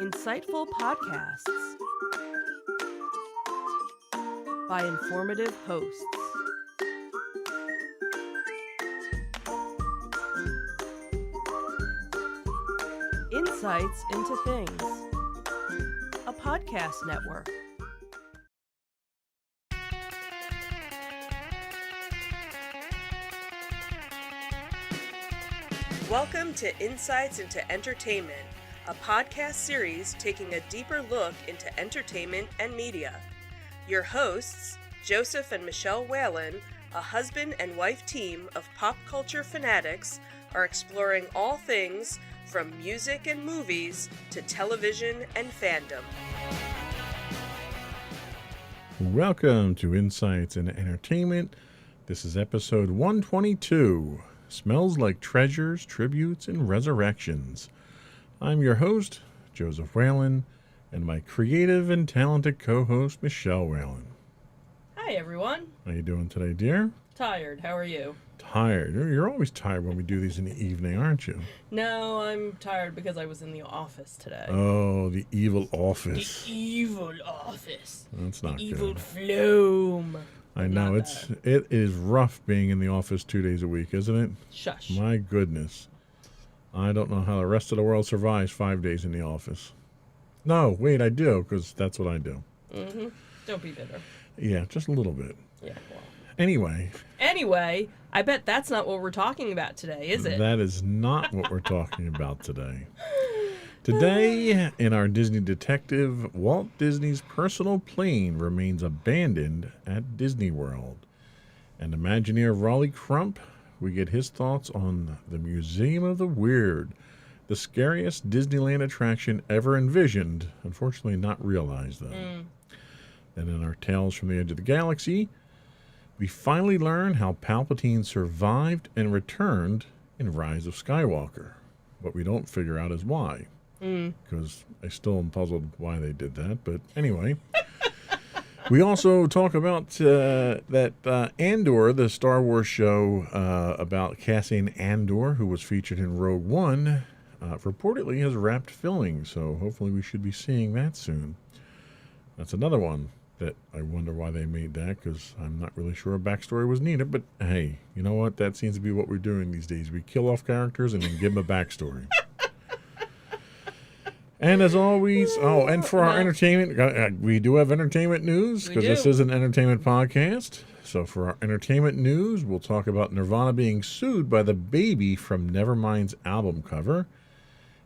Insightful podcasts by informative hosts. Insights into Things, a podcast network. Welcome to Insights into Entertainment, a podcast series taking a deeper look into entertainment and media. Your hosts, Joseph and Michelle Whalen, a husband and wife team of pop culture fanatics, are exploring all things from music and movies to television and fandom. Welcome to Insights into Entertainment. This is episode 122, Smells Like Treasures, Tributes, and Resurrections. I'm your host, Joseph Whalen, and my creative and talented co-host, Michelle Whalen. Hi, everyone. How you doing today, dear? Tired. How are you? Tired. You're always tired when we do these in the evening, aren't you? No, I'm tired because I was in the office today. Oh, the evil office. The evil office. That's not the good. Evil flume. I know, it is rough being in the office 2 days a week, isn't it? Shush. My goodness. I don't know how the rest of the world survives 5 days in the office. No, wait, I do, because that's what I do. Mm-hmm. Don't be bitter. Yeah, just a little bit. Yeah, well. Anyway, I bet that's not what we're talking about today, is it? that is not what we're talking about today. Today, in our Disney Detective, Walt Disney's personal plane remains abandoned at Disney World. And Imagineer Raleigh Crump, we get his thoughts on the Museum of the Weird, the scariest Disneyland attraction ever envisioned, unfortunately not realized though. Then in our Tales from the Edge of the Galaxy, we finally learn how Palpatine survived and returned in Rise of Skywalker. What we don't figure out is why, because I still am puzzled why they did that, but anyway. We also talk about that Andor, the Star Wars show about Cassian Andor, who was featured in Rogue One, reportedly has wrapped filming, so hopefully we should be seeing that soon. That's another one that I wonder why they made that, because I'm not really sure a backstory was needed, but hey, you know what? That seems to be what we're doing these days. We kill off characters and then give them a backstory. And as always, and for our entertainment, we do have entertainment news, because this is an entertainment podcast. So for our entertainment news, we'll talk about Nirvana being sued by the baby from Nevermind's album cover.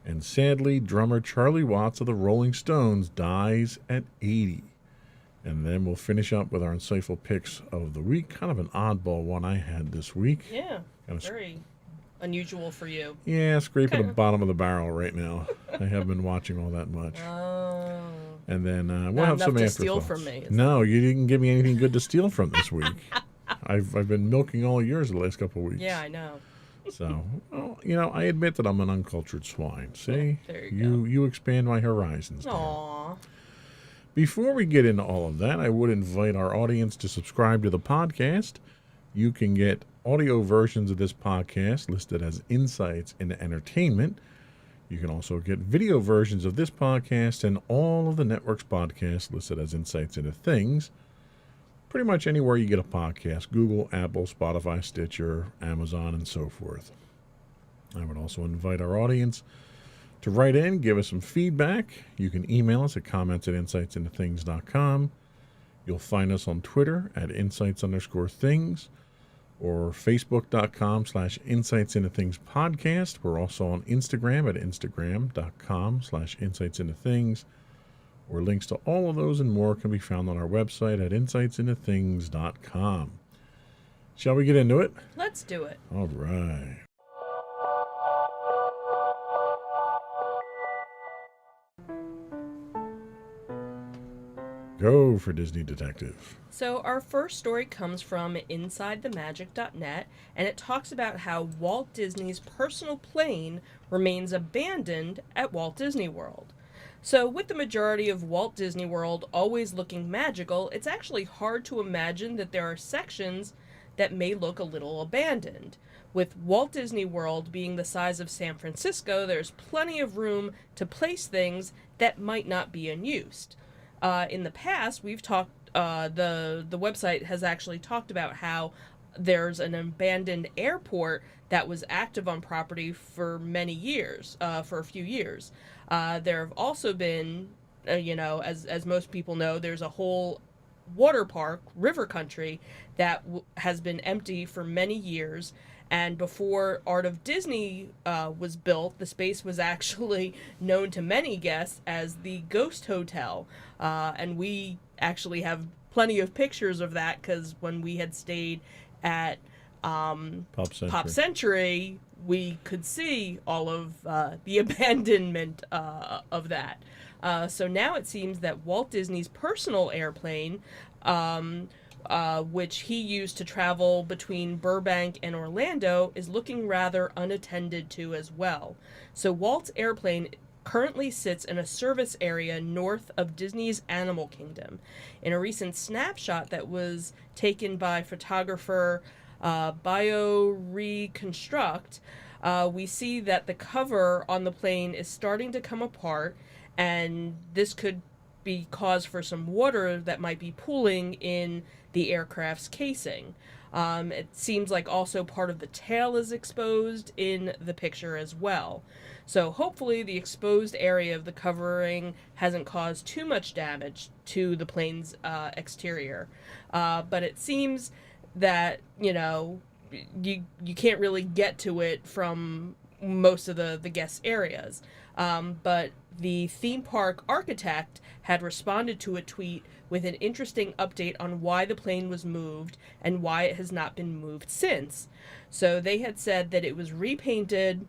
And sadly, drummer Charlie Watts of the Rolling Stones dies at 80. And then we'll finish up with our insightful picks of the week. Kind of an oddball one I had this week. Yeah, very unusual for you. Yeah, scraping the bottom of the barrel right now. I haven't been watching all that much. Oh. And then we'll have some afterthoughts. Steal from me. No, you didn't give me anything good to steal from this week. I've been milking all yours the last couple of weeks. Yeah, I know. So, well, I admit that I'm an uncultured swine. See? There you go. You expand my horizons. Aww. Before we get into all of that, I would invite our audience to subscribe to the podcast. You can get audio versions of this podcast listed as Insights into Entertainment. You can also get video versions of this podcast and all of the network's podcasts listed as Insights into Things. Pretty much anywhere you get a podcast: Google, Apple, Spotify, Stitcher, Amazon, and so forth. I would also invite our audience to write in, give us some feedback. You can email us at comments@insightsintothings.com. You'll find us on Twitter at insights_things or facebook.com/insightsintothingspodcast. We're also on Instagram at instagram.com/insightsintothings, where links to all of those and more can be found on our website at insightsintothings.com. Shall we get into it? Let's do it. All right. Go for Disney Detective. So our first story comes from InsideTheMagic.net, and it talks about how Walt Disney's personal plane remains abandoned at Walt Disney World. So with the majority of Walt Disney World always looking magical, it's actually hard to imagine that there are sections that may look a little abandoned. With Walt Disney World being the size of San Francisco, there's plenty of room to place things that might not be unused. In the past, we've talked, the website has actually talked about how there's an abandoned airport that was active on property for many years, for a few years. There have also been, as most people know, there's a whole water park, River Country, that has been empty for many years. And before Art of Disney was built, the space was actually known to many guests as the Ghost Hotel. And we actually have plenty of pictures of that because when we had stayed at Pop Century, we could see all of the abandonment of that. So now it seems that Walt Disney's personal airplane, which he used to travel between Burbank and Orlando, is looking rather unattended to as well. So Walt's airplane currently sits in a service area north of Disney's Animal Kingdom. In a recent snapshot that was taken by photographer BioReconstruct, we see that the cover on the plane is starting to come apart, and this could be cause for some water that might be pooling in the aircraft's casing. It seems like also part of the tail is exposed in the picture as well. So hopefully the exposed area of the covering hasn't caused too much damage to the plane's exterior. But it seems that, you can't really get to it from most of the guest areas. But the theme park architect had responded to a tweet with an interesting update on why the plane was moved and why it has not been moved since. So they had said that it was repainted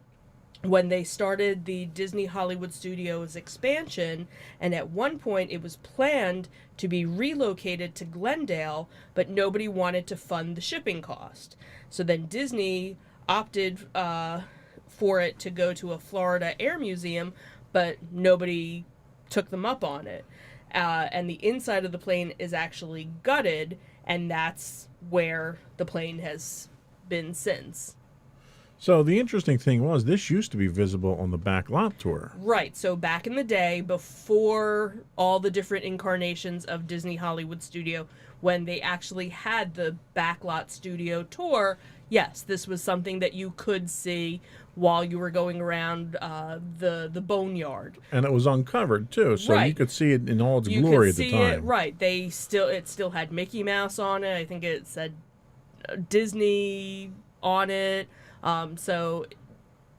when they started the Disney Hollywood Studios expansion, and at one point it was planned to be relocated to Glendale, but nobody wanted to fund the shipping cost. So then Disney opted for it to go to a Florida Air Museum, but nobody took them up on it. And the inside of the plane is actually gutted, and that's where the plane has been since. So the interesting thing was this used to be visible on the back lot tour. Right. So back in the day, before all the different incarnations of Disney Hollywood Studio, when they actually had the backlot studio tour, yes, this was something that you could see while you were going around the boneyard. And it was uncovered too, so right. You could see it in all its glory at the time. It, right. It still had Mickey Mouse on it. I think it said Disney on it. So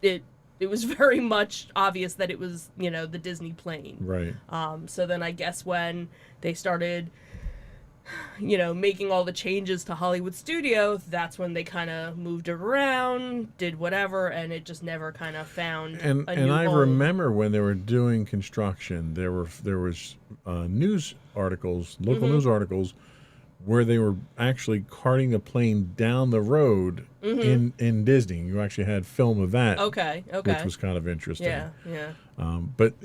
it was very much obvious that it was, the Disney plane. Right. So then I guess when they started, making all the changes to Hollywood Studios, that's when they kind of moved it around, did whatever, and it just never kind of found a new And I home. remember when they were doing construction, there was news articles, local news articles, where they were actually carting the plane down the road in Disney. You actually had film of that. Okay. Which was kind of interesting. Yeah. But,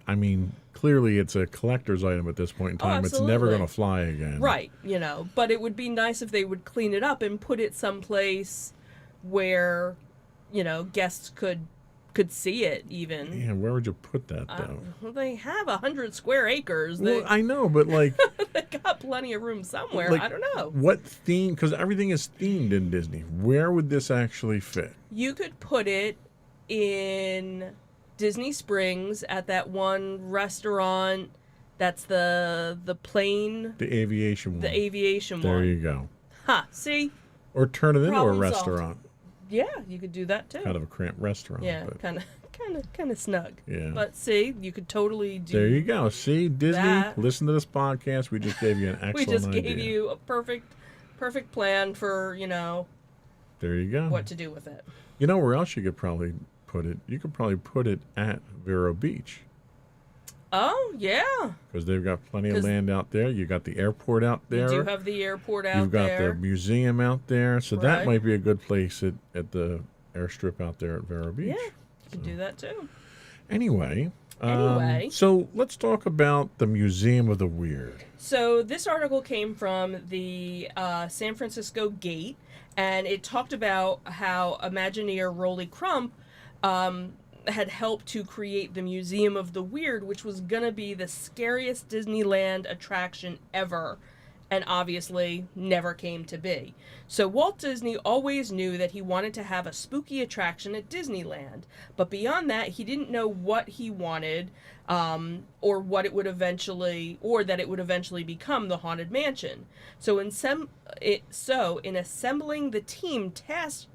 I mean, clearly it's a collector's item at this point in time. It's never going to fly again. Right, But it would be nice if they would clean it up and put it someplace where, guests could see it even. Yeah, where would you put that, though? Well, they have 100 square acres. Well, I know, but like... they got plenty of room somewhere. Like, I don't know. What theme? Because everything is themed in Disney. Where would this actually fit? You could put it in Disney Springs at that one restaurant that's the plane... The aviation one. The aviation there one. There you go. See? Or turn it into a Problem restaurant. solved. Yeah, you could do that too. Kind of a cramped restaurant. Yeah, but kind of snug. Yeah. But see, you could totally do. There you go. See, Disney. That. Listen to this podcast. We just gave you an excellent idea. We just gave you a perfect plan for There you go. what to do with it. You know where else you could probably put it? You could probably put it at Vero Beach. Oh yeah. Because they've got plenty of land out there. You got the airport out there. You do have the airport out there. You've got the museum out there. So that Right. might be a good place at the airstrip out there at Vero Beach. Yeah, you could do that too. Anyway, Anyway. So let's talk about the Museum of the Weird. So this article came from the San Francisco Gate, and it talked about how Imagineer Rolly Crump had helped to create the Museum of the Weird, which was going to be the scariest Disneyland attraction ever, and obviously never came to be. So Walt Disney always knew that he wanted to have a spooky attraction at Disneyland, but beyond that, he didn't know what he wanted, or what it would eventually, or that it would eventually become the Haunted Mansion. So in assembling the team tasked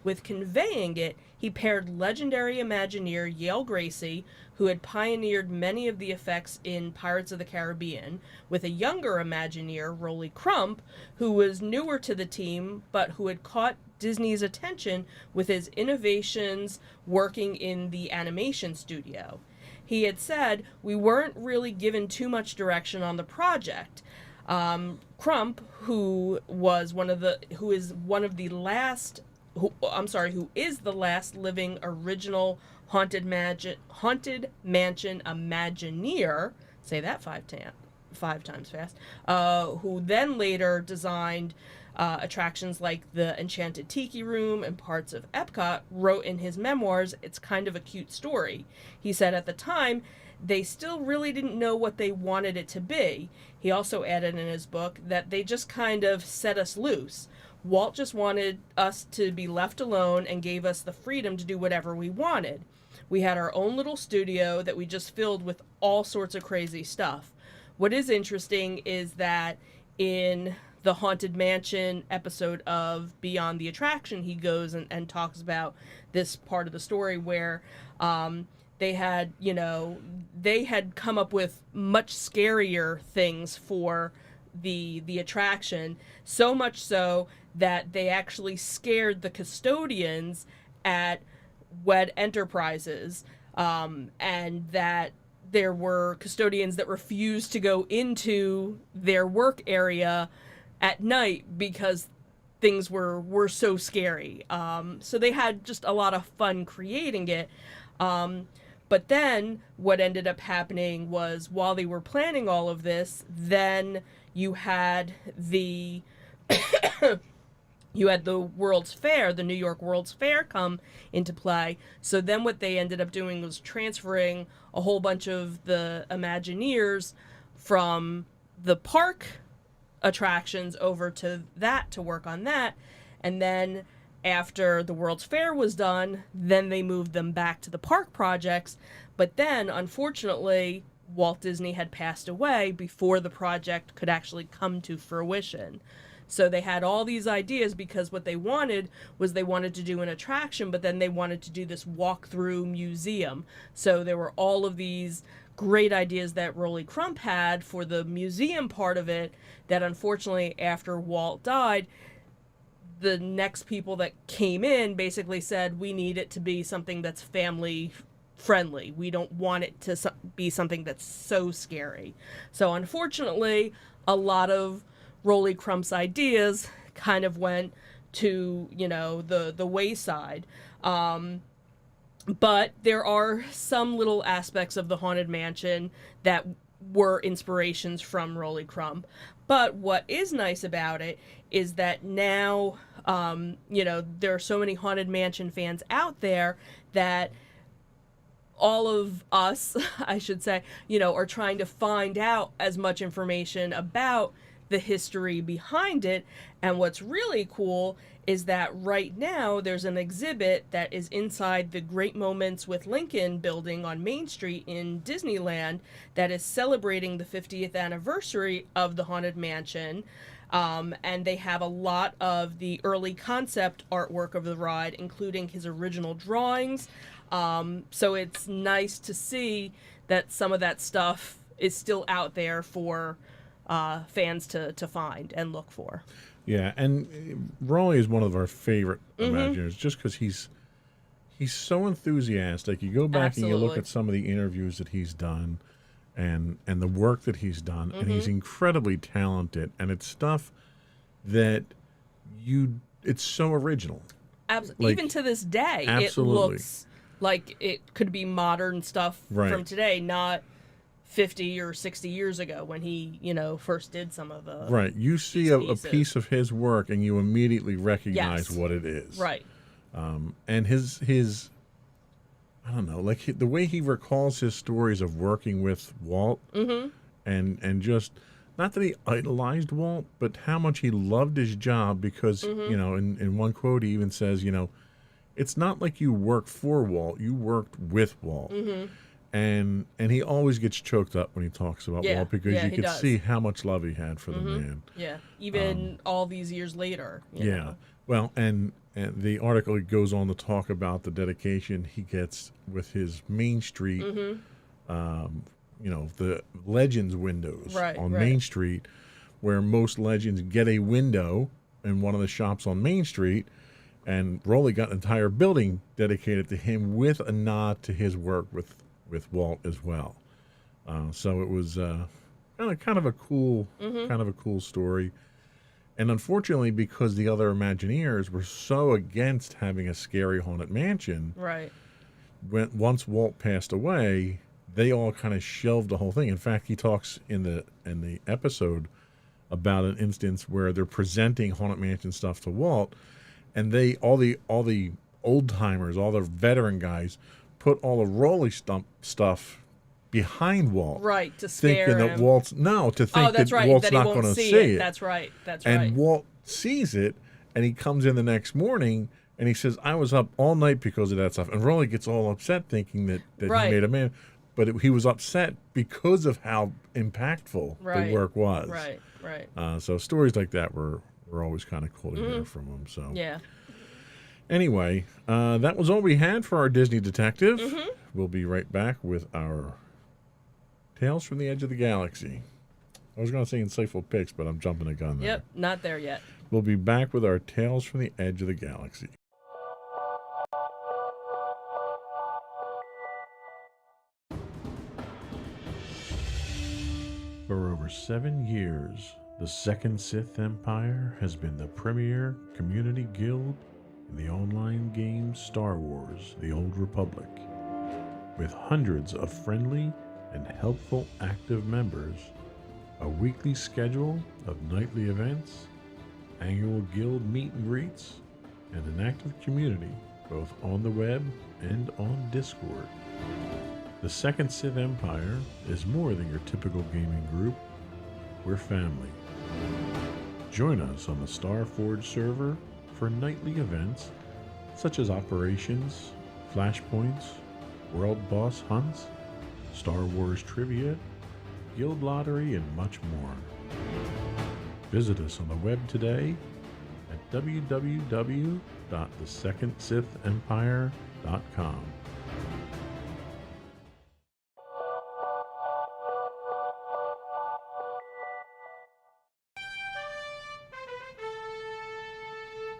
with conveying it, he paired legendary Imagineer Yale Gracie, who had pioneered many of the effects in Pirates of the Caribbean, with a younger Imagineer, Rolly Crump, who was newer to the team, but who had caught Disney's attention with his innovations working in the animation studio. He had said, "We weren't really given too much direction on the project." Crump, who is the last living original Haunted Mansion Imagineer, say that five times fast, who then later designed attractions like the Enchanted Tiki Room and parts of Epcot, wrote in his memoirs, "It's kind of a cute story." He said at the time, they still really didn't know what they wanted it to be. He also added in his book that they just kind of set us loose. Walt just wanted us to be left alone and gave us the freedom to do whatever we wanted. We had our own little studio that we just filled with all sorts of crazy stuff. What is interesting is that in the Haunted Mansion episode of Beyond the Attraction, he goes and talks about this part of the story where they had come up with much scarier things for the attraction, so much so that they actually scared the custodians at WED Enterprises, and that there were custodians that refused to go into their work area at night because things were so scary. So they had just a lot of fun creating it. But then what ended up happening was, while they were planning all of this, then you had the World's Fair, the New York World's Fair, come into play. So then what they ended up doing was transferring a whole bunch of the Imagineers from the park attractions over to work on that. And then after the World's Fair was done, then they moved them back to the park projects. But then, unfortunately, Walt Disney had passed away before the project could actually come to fruition. So they had all these ideas, because what they wanted to do an attraction, but then they wanted to do this walk-through museum. So there were all of these great ideas that Rolly Crump had for the museum part of it that, unfortunately, after Walt died, the next people that came in basically said, we need it to be something that's family friendly. We don't want it to be something that's so scary. So unfortunately, a lot of Rolly Crump's ideas kind of went to, the wayside. But there are some little aspects of the Haunted Mansion that were inspirations from Rolly Crump. But what is nice about it is that now, there are so many Haunted Mansion fans out there that all of us, I should say, are trying to find out as much information about the history behind it. And what's really cool is that right now there's an exhibit that is inside the Great Moments with Lincoln building on Main Street in Disneyland that is celebrating the 50th anniversary of the Haunted Mansion. And they have a lot of the early concept artwork of the ride, including his original drawings. So it's nice to see that some of that stuff is still out there for fans to find and look for. Yeah, and Rolly is one of our favorite Imagineers, just because he's so enthusiastic. You go back and you look at some of the interviews that he's done, and the work that he's done, and he's incredibly talented, and it's stuff that it's so original. Absolutely. Even to this day, it looks Like, it could be modern stuff Right. from today, not 50 or 60 years ago when he, first did some of the... Right. You see these a pieces. piece of his work and you immediately recognize Yes. what it is. Right. And his I don't know, like the way he recalls his stories of working with Walt, and just not that he idolized Walt, but how much he loved his job because in one quote he even says, it's not like you work for Walt, you worked with Walt. And he always gets choked up when he talks about Walt because you can see how much love he had for the man. Yeah, even all these years later. You know. Well, and the article goes on to talk about the dedication he gets with his Main Street, the Legends windows on Main Street, where most Legends get a window in one of the shops on Main Street, and Rowley got an entire building dedicated to him with a nod to his work with Walt as well. So it was kind of a cool story. And unfortunately, because the other Imagineers were so against having a scary haunted mansion, once Walt passed away, they all kind of shelved the whole thing. In fact, he talks in the episode about an instance where they're presenting haunted mansion stuff to Walt, and all the old timers, all the veteran guys, put all the Rowley stuff behind Walt, to scare thinking him. that Walt's that Walt's not going to see it. That's right. And Walt sees it, and he comes in the next morning, and he says, "I was up all night because of that stuff." And Rowley gets all upset, thinking that he made a man, but he was upset because of how impactful the work was. Right. So stories like that were always kind of cool to hear from him. So anyway, that was all we had for our Disney Detective. We'll be right back with our Tales from the Edge of the Galaxy. I was going to say insightful picks, but I'm jumping the gun there. Yep, not there yet. We'll be back with our Tales from the Edge of the Galaxy. For over 7 years, the Second Sith Empire has been the premier community guild in the online game Star Wars: The Old Republic. With hundreds of friendly and helpful active members, a weekly schedule of nightly events, annual guild meet and greets, and an active community both on the web and on Discord. The Second Sith Empire is more than your typical gaming group. We're family. Join us on the Starforge server for nightly events such as operations, flashpoints, world boss hunts, Star Wars trivia, guild lottery, and much more. Visit us on the web today at www.thesecondsithempire.com.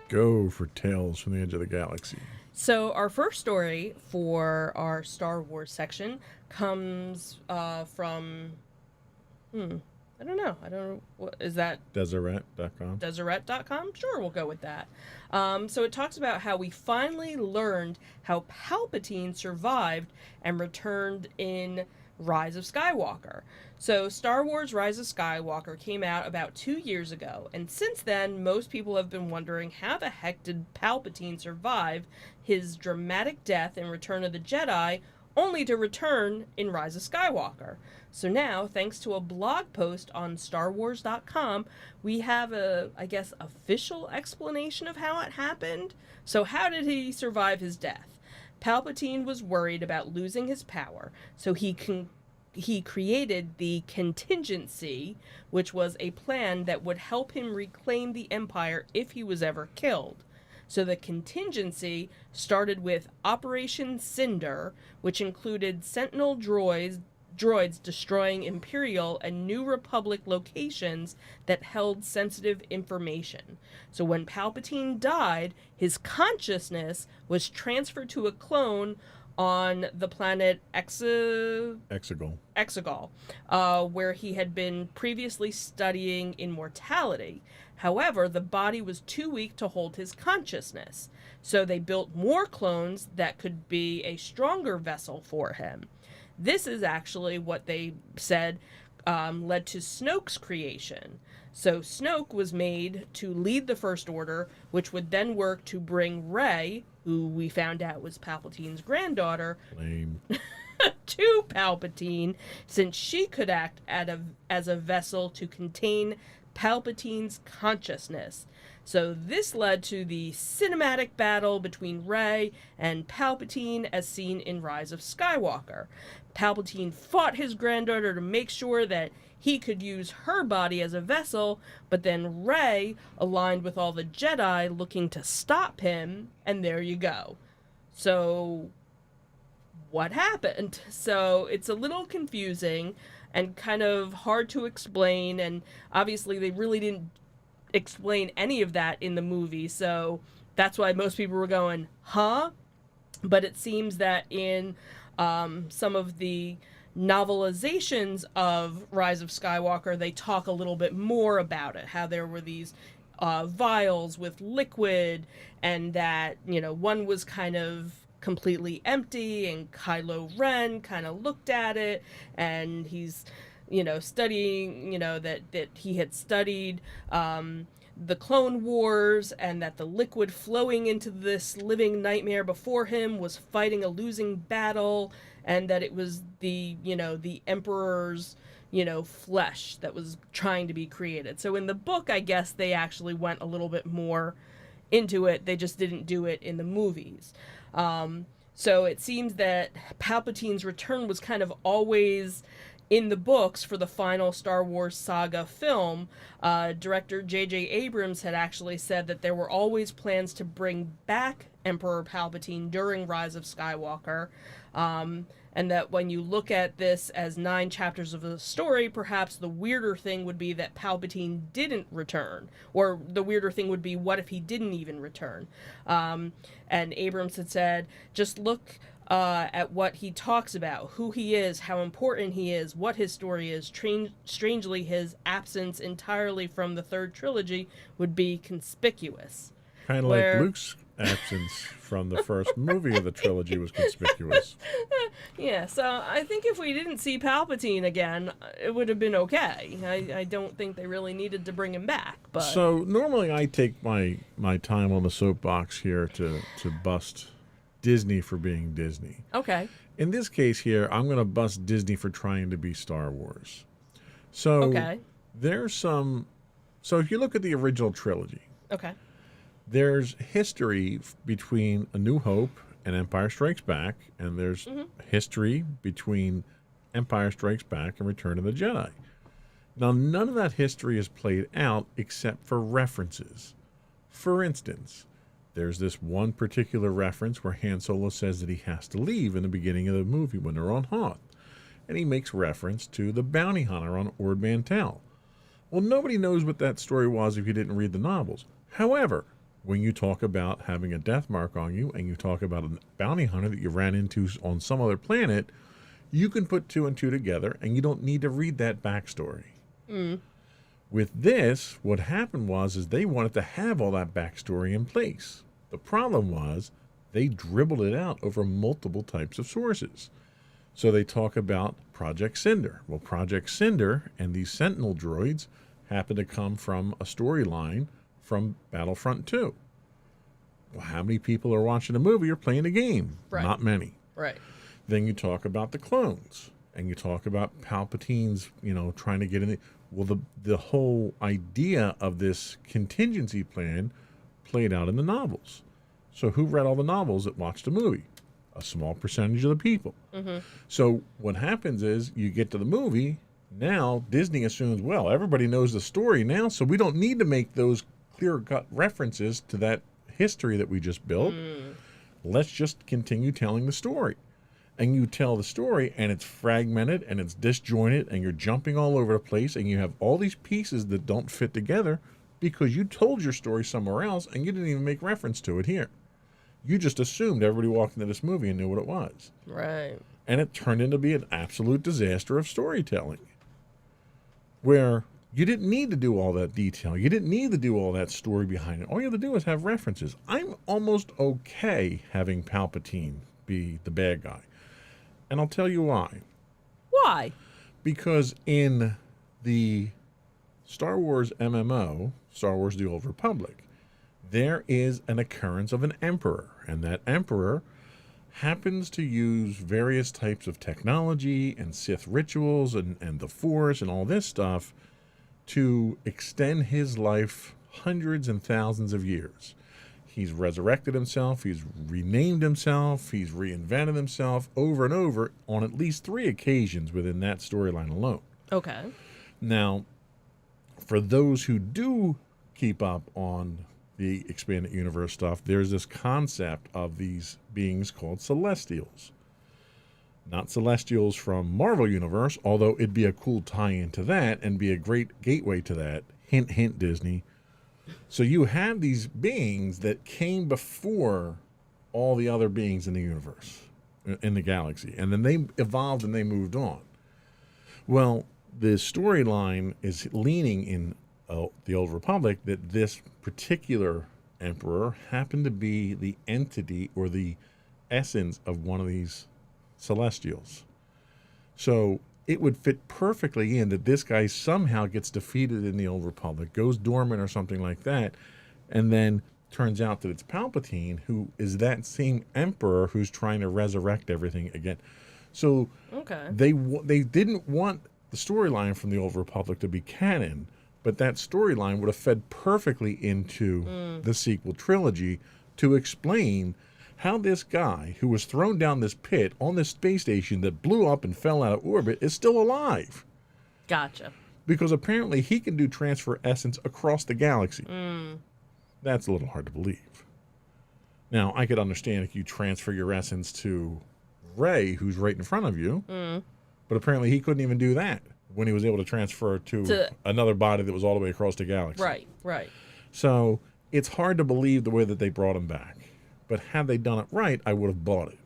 Go for Tales from the Edge of the Galaxy. So our first story for our Star Wars section comes from, I don't know. What is that? Deseret.com. Deseret.com? Sure, we'll go with that. So it talks about how we finally learned how Palpatine survived and returned in Rise of Skywalker. So Star Wars Rise of Skywalker came out about 2 years ago, and since then, most people have been wondering how the heck did Palpatine survive his dramatic death in Return of the Jedi, only to return in Rise of Skywalker. So now, thanks to a blog post on StarWars.com, we have a, official explanation of how it happened. So how did he survive his death? Palpatine was worried about losing his power, so he created the contingency, which was a plan that would help him reclaim the Empire if he was ever killed. So the contingency started with Operation Cinder, which included Sentinel droids destroying Imperial and New Republic locations that held sensitive information. So when Palpatine died, his consciousness was transferred to a clone on the planet Exegol, where he had been previously studying immortality. However, the body was too weak to hold his consciousness, so they built more clones that could be a stronger vessel for him. This is actually what they said led to Snoke's creation. So Snoke was made to lead the First Order, which would then work to bring Rey, who we found out was Palpatine's granddaughter, Lame. to Palpatine, since she could act as a vessel to contain Palpatine's consciousness. So this led to the cinematic battle between Rey and Palpatine as seen in Rise of Skywalker. Palpatine fought his granddaughter to make sure that he could use her body as a vessel, but then Rey aligned with all the Jedi looking to stop him, and there you go. So, what happened? So, it's a little confusing and kind of hard to explain, and obviously they really didn't explain any of that in the movie, so that's why most people were going, huh? But it seems that in some of the novelizations of Rise of Skywalker, they talk a little bit more about it, how there were these vials with liquid, and that, one was kind of completely empty, and Kylo Ren kind of looked at it, and he's, studying, that he had studied the Clone Wars, and that the liquid flowing into this living nightmare before him was fighting a losing battle, and that it was the Emperor's, flesh that was trying to be created. So in the book, I guess they actually went a little bit more into it. They just didn't do it in the movies. So it seems that Palpatine's return was kind of always in the books for the final Star Wars saga film. Director J.J. Abrams had actually said that there were always plans to bring back Emperor Palpatine during Rise of Skywalker, and that when you look at this as 9 chapters of a story, perhaps the weirder thing would be that Palpatine didn't return, or the weirder thing would be, what if he didn't even return? And Abrams had said, just look at what he talks about, who he is, how important he is, what his story is. Strangely, his absence entirely from the third trilogy would be conspicuous. Kind of like Luke's absence from the first movie of the trilogy was conspicuous. Yeah, so I think if we didn't see Palpatine again, it would have been okay. I don't think they really needed to bring him back. But So normally I take my time on the soapbox here to bust Disney for being Disney. Okay. In this case here, I'm going to bust Disney for trying to be Star Wars. So Okay. there's some... So if you look at the original trilogy, Okay. there's history between A New Hope and Empire Strikes Back, and there's history between Empire Strikes Back and Return of the Jedi. Now, none of that history is played out except for references. For instance, there's this one particular reference where Han Solo says that he has to leave in the beginning of the movie when they're on Hoth, and he makes reference to the bounty hunter on Ord Mantell. Well, nobody knows what that story was if you didn't read the novels. However, when you talk about having a death mark on you and you talk about a bounty hunter that you ran into on some other planet, you can put 2 and 2 together, and you don't need to read that backstory. With this, what happened was they wanted to have all that backstory in place. The problem was they dribbled it out over multiple types of sources. So they talk about Project Cinder. Well, Project Cinder and these Sentinel droids happen to come from a storyline from Battlefront 2. Well, how many people are watching a movie or playing a game? Right. Not many. Right. Then you talk about the clones, and you talk about Palpatine's, trying to get in. Well, the whole idea of this contingency plan played out in the novels. So who read all the novels that watched the movie? A small percentage of the people. So what happens is you get to the movie, now Disney assumes, well, everybody knows the story now, so we don't need to make those clear-cut references to that history that we just built. Let's just continue telling the story. And you tell the story, and it's fragmented, and it's disjointed, and you're jumping all over the place, and you have all these pieces that don't fit together because you told your story somewhere else, and you didn't even make reference to it here. You just assumed everybody walked into this movie and knew what it was. Right. And it turned into be an absolute disaster of storytelling. Where You didn't need to do all that detail. You didn't need to do all that story behind it. All you have to do is have references. I'm almost okay having Palpatine be the bad guy. And I'll tell you why. Why? Because in the Star Wars MMO, Star Wars The Old Republic, there is an occurrence of an emperor. And that emperor happens to use various types of technology and Sith rituals and the Force and all this stuff to extend his life hundreds and thousands of years. He's resurrected himself, he's renamed himself, he's reinvented himself over and over on at least 3 occasions within that storyline alone. Okay. Now, for those who do keep up on the expanded universe stuff, there's this concept of these beings called Celestials. Not Celestials from Marvel Universe, although it'd be a cool tie-in to that and be a great gateway to that. Hint, hint, Disney. So you have these beings that came before all the other beings in the universe, in the galaxy. And then they evolved and they moved on. Well, the storyline is leaning in the Old Republic that this particular emperor happened to be the entity or the essence of one of these Celestials. So it would fit perfectly in that this guy somehow gets defeated in the Old Republic, goes dormant or something like that, and then turns out that it's Palpatine, who is that same emperor who's trying to resurrect everything again. So they didn't want the storyline from the Old Republic to be canon, but that storyline would have fed perfectly into the sequel trilogy to explain how this guy who was thrown down this pit on this space station that blew up and fell out of orbit is still alive. Gotcha. Because apparently he can do transfer essence across the galaxy. That's a little hard to believe. Now, I could understand if you transfer your essence to Rey, who's right in front of you, but apparently he couldn't even do that when he was able to transfer to another body that was all the way across the galaxy. Right. So it's hard to believe the way that they brought him back. But had they done it right, I would have bought it.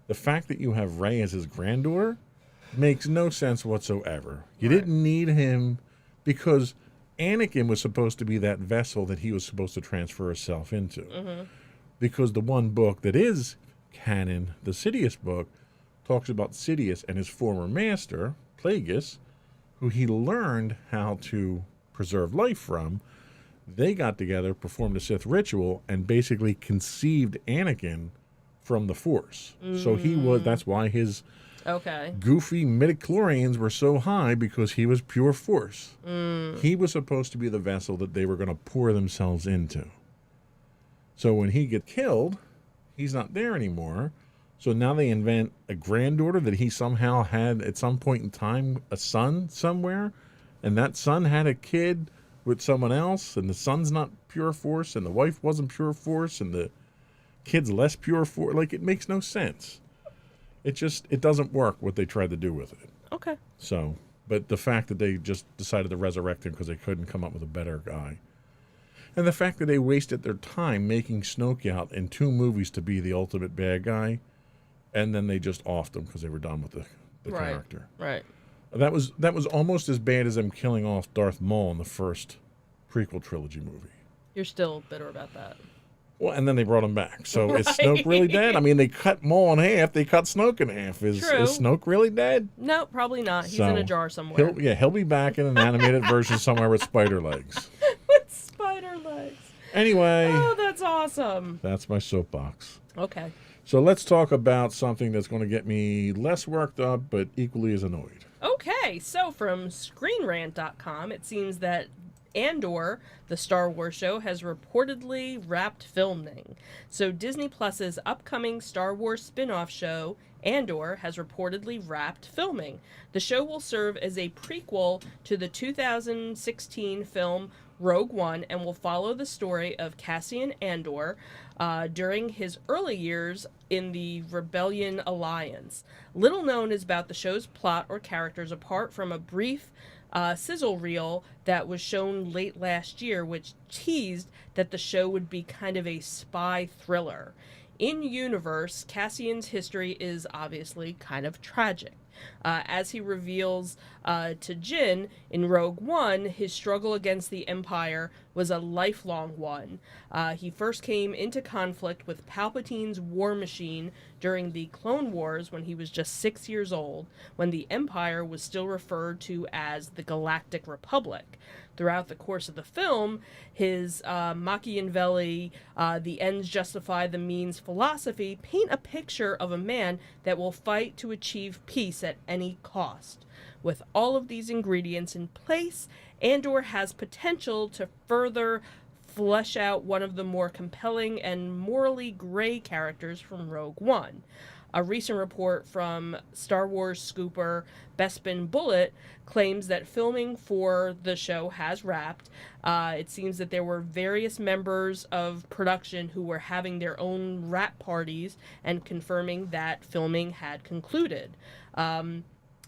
The fact that you have Rey as his granddaughter makes no sense whatsoever. You didn't need him because Anakin was supposed to be that vessel that he was supposed to transfer himself into. Because the one book that is canon, the Sidious book, talks about Sidious and his former master, Plagueis, who he learned how to preserve life from. They got together, performed a Sith ritual, and basically conceived Anakin from the Force. So that's why his goofy midichlorians were so high, because he was pure Force. He was supposed to be the vessel that they were going to pour themselves into. So when he gets killed, he's not there anymore. So now they invent a granddaughter that he somehow had at some point in time, a son somewhere, and that son had a kid with someone else, and the son's not pure Force, and the wife wasn't pure Force, and the kid's less pure Force. Like, it makes no sense. It doesn't work what they tried to do with it. Okay. So, but the fact that they just decided to resurrect him because they couldn't come up with a better guy, and the fact that they wasted their time making Snoke out in 2 movies to be the ultimate bad guy, and then they just offed him because they were done with the character. Right. That was almost as bad as them killing off Darth Maul in the first prequel trilogy movie. You're still bitter about that. Well, and then they brought him back. So is Snoke really dead? I mean, they cut Maul in half. They cut Snoke in half. Is Snoke really dead? No, probably not. He's in a jar somewhere. He'll be back in an animated version somewhere with spider legs. With spider legs. Anyway. Oh, that's awesome. That's my soapbox. Okay. So let's talk about something that's going to get me less worked up, but equally as annoyed. Okay, so from ScreenRant.com, it seems that Andor, the Star Wars show, has reportedly wrapped filming. So Disney Plus's upcoming Star Wars spin-off show, Andor, has reportedly wrapped filming. The show will serve as a prequel to the 2016 film Rogue One and will follow the story of Cassian Andor during his early years in the Rebellion Alliance. Little known is about the show's plot or characters apart from a brief sizzle reel that was shown late last year, which teased that the show would be kind of a spy thriller. In universe, Cassian's history is obviously kind of tragic. As he reveals to Jyn in Rogue One, his struggle against the Empire was a lifelong one. He first came into conflict with Palpatine's war machine during the Clone Wars when he was just 6 years old, when the Empire was still referred to as the Galactic Republic. Throughout the course of the film, his Machiavelli, the ends justify the means philosophy paint a picture of a man that will fight to achieve peace at any cost. With all of these ingredients in place, Andor has potential to further flesh out one of the more compelling and morally gray characters from Rogue One. A recent report from Star Wars scooper Bespin Bullet claims that filming for the show has wrapped. It seems that there were various members of production who were having their own wrap parties and confirming that filming had concluded.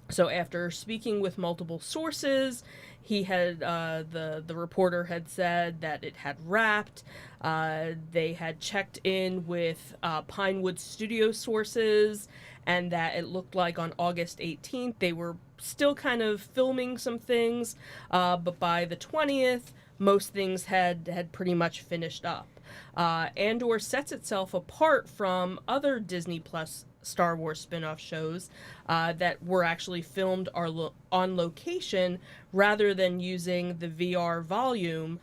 So after speaking with multiple sources, he had the reporter had said that it had wrapped. They had checked in with Pinewood Studio sources, and that it looked like on August 18th they were still kind of filming some things, but by the 20th, most things had pretty much finished up. Andor sets itself apart from other Disney Plus Star Wars spin-off shows that were actually filmed on location rather than using the VR volume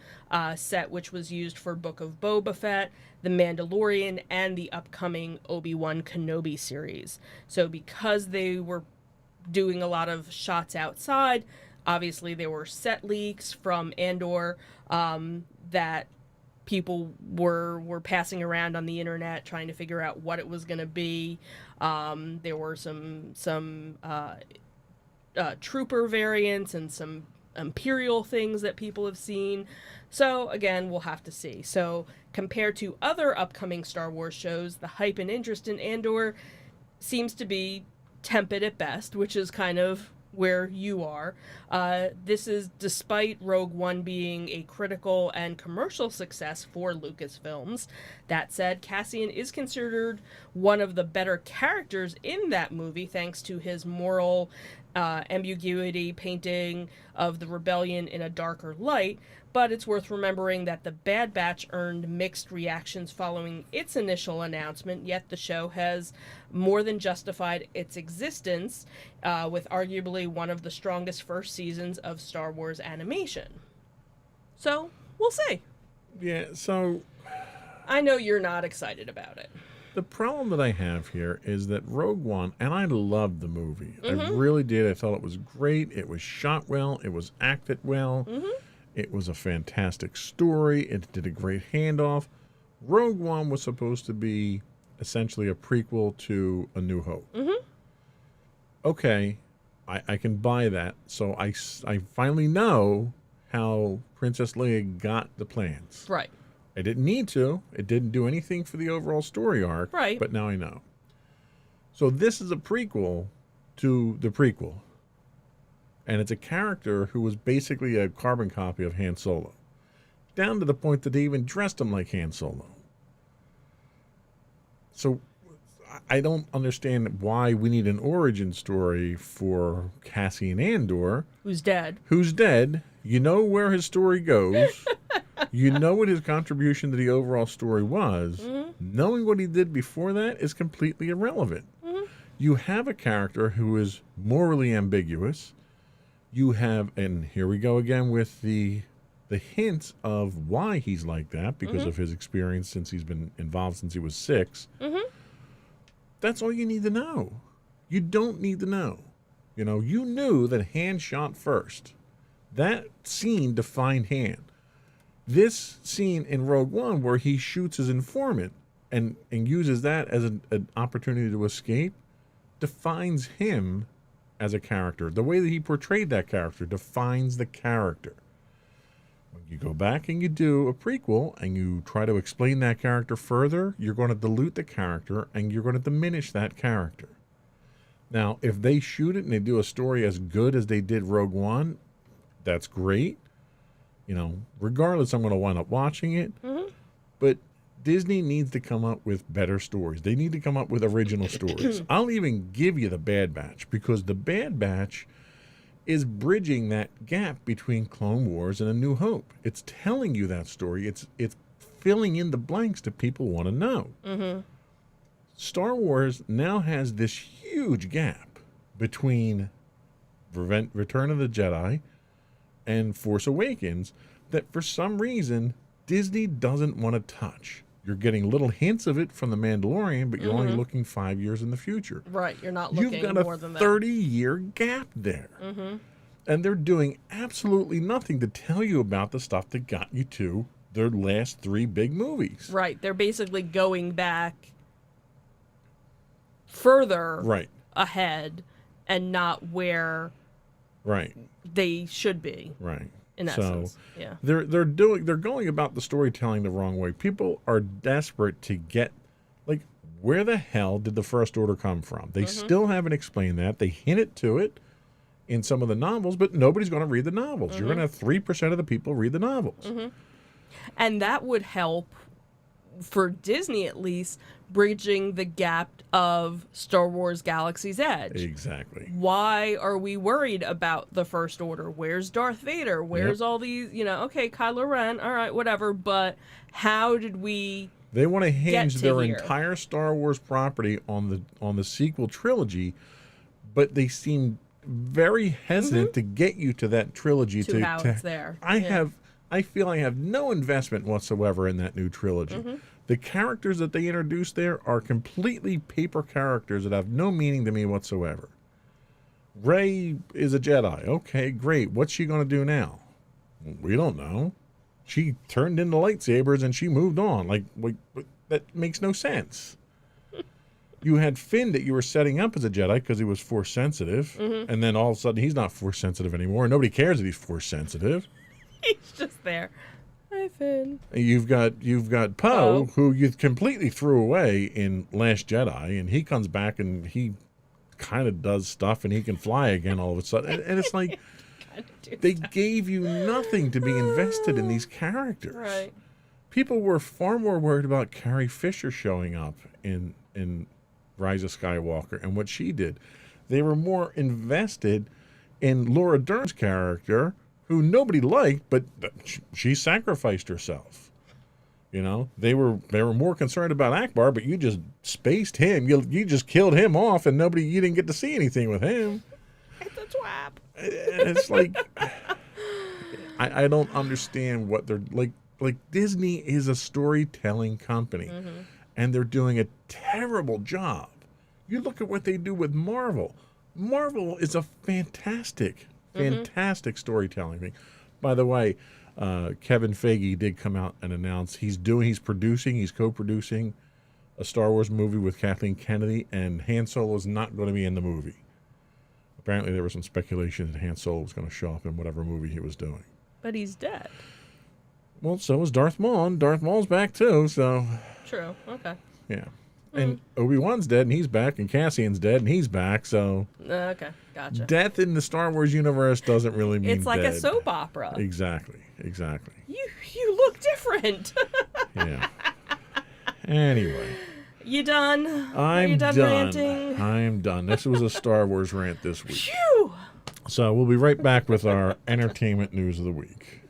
set, which was used for Book of Boba Fett, The Mandalorian, and the upcoming Obi-Wan Kenobi series. So because they were doing a lot of shots outside, obviously there were set leaks from Andor that people were passing around on the internet trying to figure out what it was going to be. There were some trooper variants and some Imperial things that people have seen. So again, we'll have to see. So compared to other upcoming Star Wars shows, the hype and interest in Andor seems to be tepid at best, which is kind of where you are. This is despite Rogue One being a critical and commercial success for Lucasfilms. That said, Cassian is considered one of the better characters in that movie thanks to his moral ambiguity, painting of the rebellion in a darker light, but it's worth remembering that The Bad Batch earned mixed reactions following its initial announcement, yet the show has more than justified its existence with arguably one of the strongest first seasons of Star Wars animation. So, we'll see. Yeah, so I know you're not excited about it. the problem that I have here is that Rogue One, and I loved the movie. Mm-hmm. I really did. I thought it was great. It was shot well. It was acted well. Mm-hmm. It was a fantastic story. It did a great handoff. Rogue One was supposed to be essentially a prequel to A New Hope. Mm-hmm. Okay, I can buy that. So I finally know how Princess Leia got the plans. Right. I didn't need to. It didn't do anything for the overall story arc. Right. But now I know. So this is a prequel to the prequel. And it's a character who was basically a carbon copy of Han Solo. Down to the point that they even dressed him like Han Solo. So I don't understand why we need an origin story for Cassian Andor. Who's dead. Who's dead. You know where his story goes. You know what his contribution to the overall story was. Mm-hmm. Knowing what he did before that is completely irrelevant. Mm-hmm. You have a character who is morally ambiguous. You have, and here we go again with the hints of why he's like that because Mm-hmm. of his experience since he's been involved since he was 6. Mm-hmm. That's all you need to know. You don't need to know. You know, you knew that Han shot first. That scene defined Han. This scene in Rogue One where he shoots his informant and uses that as an opportunity to escape defines him as a character. The way that he portrayed that character defines the character. When you go back and you do a prequel and you try to explain that character further, you're going to dilute the character and you're going to diminish that character. Now, if they shoot it and they do a story as good as they did Rogue One, that's great. You know, regardless, I'm going to wind up watching it. Mm-hmm. But Disney needs to come up with better stories. They need to come up with original stories. I'll even give you the Bad Batch, because the Bad Batch is bridging that gap between Clone Wars and A New Hope. It's telling you that story. It's filling in the blanks that people want to know. Mm-hmm. Star Wars now has this huge gap between Return of the Jedi and Force Awakens that for some reason Disney doesn't want to touch. You're getting little hints of it from The Mandalorian, but you're only looking 5 years in the future. Right, you're not looking more than that. You've got a 30-year gap there. Mm-hmm. And they're doing absolutely nothing to tell you about the stuff that got you to their last 3 big movies. Right, they're basically going back further ahead and not where they should be. Right. In essence, yeah. They're going about the storytelling the wrong way. People are desperate to get, like, where the hell did the First Order come from? They still haven't explained that. They hinted to it in some of the novels, but nobody's going to read the novels. You're going to have 3% of the people read the novels. And that would help, for Disney at least, bridging the gap of Star Wars Galaxy's Edge. Exactly. Why are we worried about the First Order? Where's Darth Vader? Where's all these, okay, Kylo Ren, all right, whatever, but how did we They want to hinge their here? Entire Star Wars property on the sequel trilogy, but they seem very hesitant to get you to that trilogy. It's there. I feel I have no investment whatsoever in that new trilogy. The characters that they introduced there are completely paper characters that have no meaning to me whatsoever. Rey is a Jedi. Okay, great. What's she going to do now? We don't know. She turned into lightsabers and she moved on. Like that makes no sense. You had Finn that you were setting up as a Jedi because he was Force sensitive, and then all of a sudden he's not Force sensitive anymore. Nobody cares that he's Force sensitive. He's just there. Hi, Finn. You've got Poe, who you completely threw away in Last Jedi, and he comes back and he kind of does stuff and he can fly again all of a sudden. And it's like they gave you nothing to be invested in these characters. Right. People were far more worried about Carrie Fisher showing up in Rise of Skywalker and what she did. They were more invested in Laura Dern's character, who nobody liked, but she sacrificed herself. They were more concerned about Akbar, but you just spaced him. You just killed him off, and you didn't get to see anything with him. It's a twap. It's like I don't understand what they're like. Like, Disney is a storytelling company, and they're doing a terrible job. You look at what they do with Marvel. Marvel is a fantastic storytelling thing. By the way, Kevin Feige did come out and announce he's co-producing a Star Wars movie with Kathleen Kennedy, and Han Solo is not going to be in the movie. Apparently there was some speculation that Han Solo was going to show up in whatever movie he was doing. But he's dead. Well, so is Darth Maul, and Darth Maul's back too, so... True, okay. Yeah. And Obi-Wan's dead, and he's back, and Cassian's dead, and he's back, so... Okay, gotcha. Death in the Star Wars universe doesn't really mean it's like dead. A soap opera. Exactly. You look different. Yeah. Anyway. You done? Are you done ranting? I'm done. This was a Star Wars rant this week. Phew! So we'll be right back with our entertainment news of the week.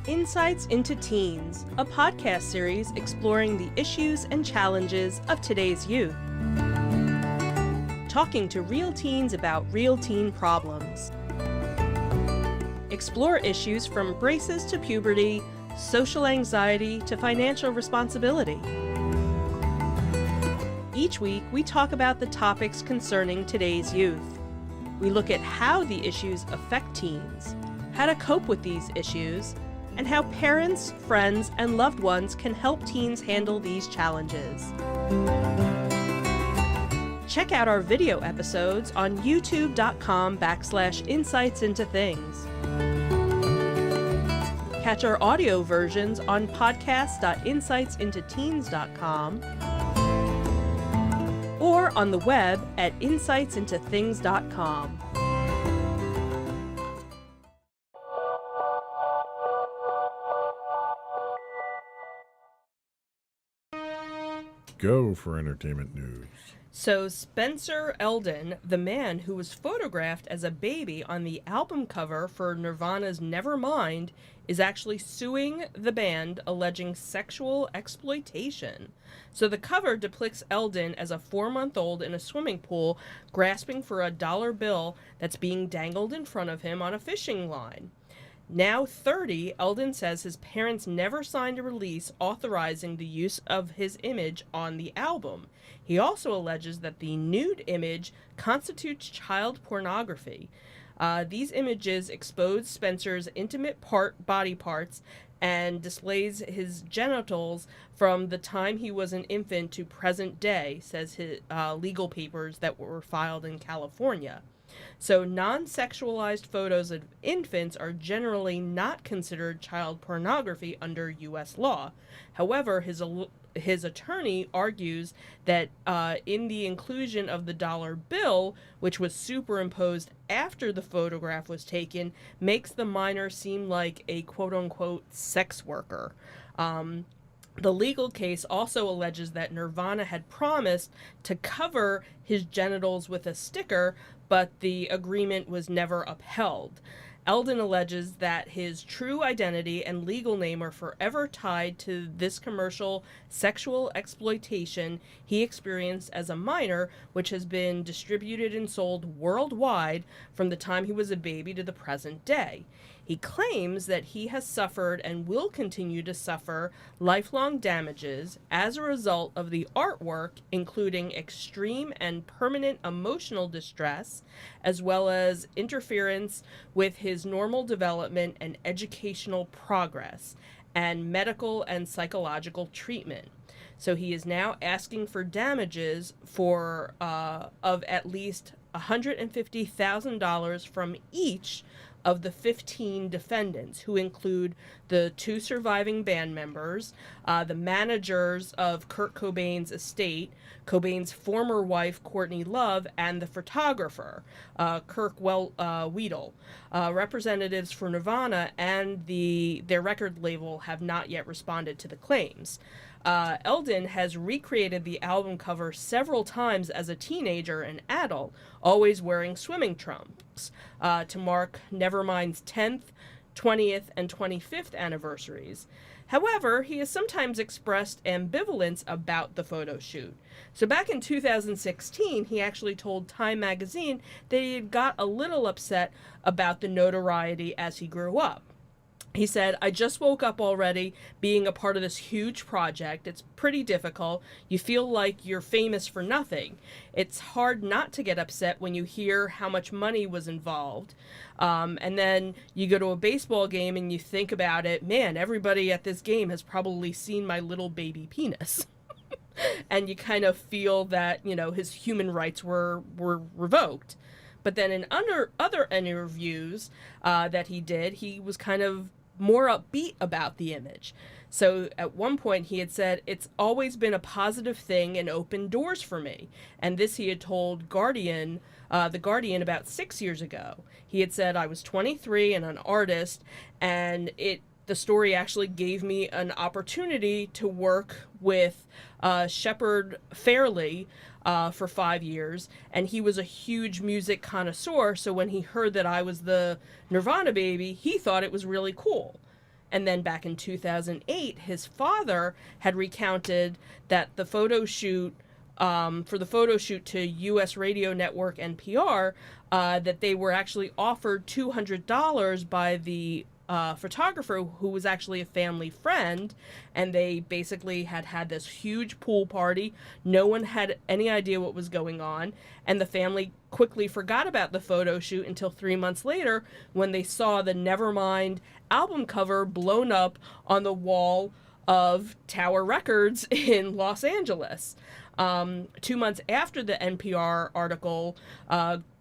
Insights into Teens, a podcast series exploring the issues and challenges of today's youth. Talking to real teens about real teen problems. Explore issues from braces to puberty, social anxiety to financial responsibility. Each week, we talk about the topics concerning today's youth. We look at how the issues affect teens, how to cope with these issues, and how parents, friends, and loved ones can help teens handle these challenges. Check out our video episodes on youtube.com/insightsintothings. Catch our audio versions on podcast.insightsintoteens.com or on the web at insightsintothings.com. go for entertainment news. So Spencer Eldon, the man who was photographed as a baby on the album cover for Nirvana's Nevermind, is actually suing the band, alleging sexual exploitation. So the cover depicts Eldon as a 4-month-old in a swimming pool, grasping for a dollar bill that's being dangled in front of him on a fishing line. Now 30, Eldon says his parents never signed a release authorizing the use of his image on the album. He also alleges that the nude image constitutes child pornography. These images expose Spencer's intimate body parts and displays his genitals from the time he was an infant to present day, says his legal papers that were filed in California. So non-sexualized photos of infants are generally not considered child pornography under U.S. law. However, his attorney argues that in the inclusion of the dollar bill, which was superimposed after the photograph was taken, makes the minor seem like a quote-unquote sex worker. The legal case also alleges that Nirvana had promised to cover his genitals with a sticker, but the agreement was never upheld. Eldon alleges that his true identity and legal name are forever tied to this commercial sexual exploitation he experienced as a minor, which has been distributed and sold worldwide from the time he was a baby to the present day. He claims that he has suffered and will continue to suffer lifelong damages as a result of the artwork, including extreme and permanent emotional distress, as well as interference with his normal development and educational progress, and medical and psychological treatment. So he is now asking for damages of at least $150,000 from each of the 15 defendants, who include the 2 surviving band members, the managers of Kurt Cobain's estate, Cobain's former wife, Courtney Love, and the photographer, Kirk Weedle. Representatives for Nirvana and their record label have not yet responded to the claims. Eldon has recreated the album cover several times as a teenager and adult, always wearing swimming trunks, to mark Nevermind's 10th, 20th, and 25th anniversaries. However, he has sometimes expressed ambivalence about the photo shoot. So back in 2016, he actually told Time magazine that he had got a little upset about the notoriety as he grew up. He said, "I just woke up already being a part of this huge project. It's pretty difficult. You feel like you're famous for nothing. It's hard not to get upset when you hear how much money was involved. And then you go to a baseball game and you think about it, man, everybody at this game has probably seen my little baby penis." And you kind of feel that, his human rights were revoked. But then in other interviews that he did, he was kind of more upbeat about the image. So at one point he had said, "It's always been a positive thing and opened doors for me." And this he had told The Guardian about 6 years ago. He had said, "I was 23 and an artist, and the story actually gave me an opportunity to work with Shepard Fairey for 5 years, and he was a huge music connoisseur, so when he heard that I was the Nirvana baby, he thought it was really cool." And then back in 2008, his father had recounted that the photo shoot, for the photo shoot to U.S. radio network NPR, that they were actually offered $200 by the photographer, who was actually a family friend, and they basically had this huge pool party. No one had any idea what was going on, and the family quickly forgot about the photo shoot until 3 months later when they saw the Nevermind album cover blown up on the wall of Tower Records in Los Angeles. 2 months after the NPR article,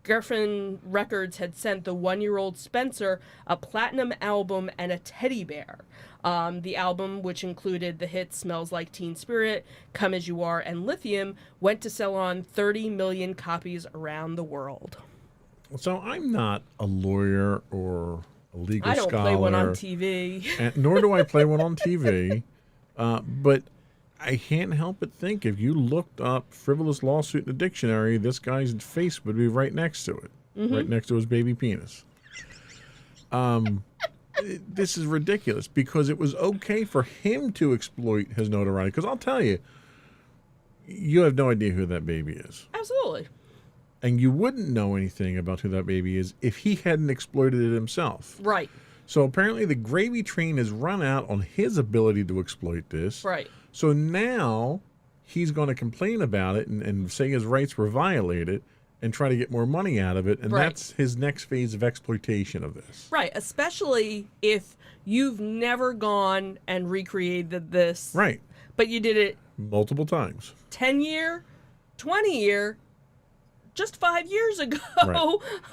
Geffen Records had sent the 1-year-old Spencer a platinum album and a teddy bear. The album, which included the hits Smells Like Teen Spirit, Come As You Are, and Lithium, went to sell on 30 million copies around the world. So I'm not a lawyer or a legal scholar. I don't play one on TV. Nor do I play one on TV. But I can't help but think if you looked up frivolous lawsuit in the dictionary, this guy's face would be right next to it, right next to his baby penis. This is ridiculous because it was okay for him to exploit his notoriety. Because I'll tell you, you have no idea who that baby is. Absolutely. And you wouldn't know anything about who that baby is if he hadn't exploited it himself. Right. So apparently the gravy train has run out on his ability to exploit this. Right. So now he's going to complain about it and say his rights were violated and try to get more money out of it. And that's his next phase of exploitation of this. Right. Especially if you've never gone and recreated this. Right. But you did it multiple times. 10-year, 20-year, just 5 years ago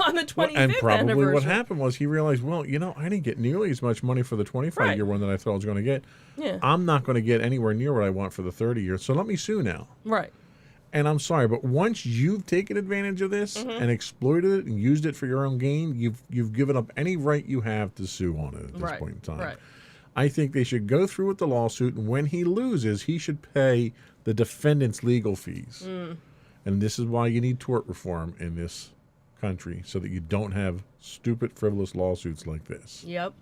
on the 25th and probably anniversary. What happened was he realized, well, I didn't get nearly as much money for the 25-year one that I thought I was going to get. Yeah. I'm not going to get anywhere near what I want for the 30-year, so let me sue now. Right. And I'm sorry, but once you've taken advantage of this and exploited it and used it for your own gain, you've given up any right you have to sue on it at this point in time. Right. I think they should go through with the lawsuit, and when he loses, he should pay the defendant's legal fees. And this is why you need tort reform in this country, so that you don't have stupid, frivolous lawsuits like this. Yep.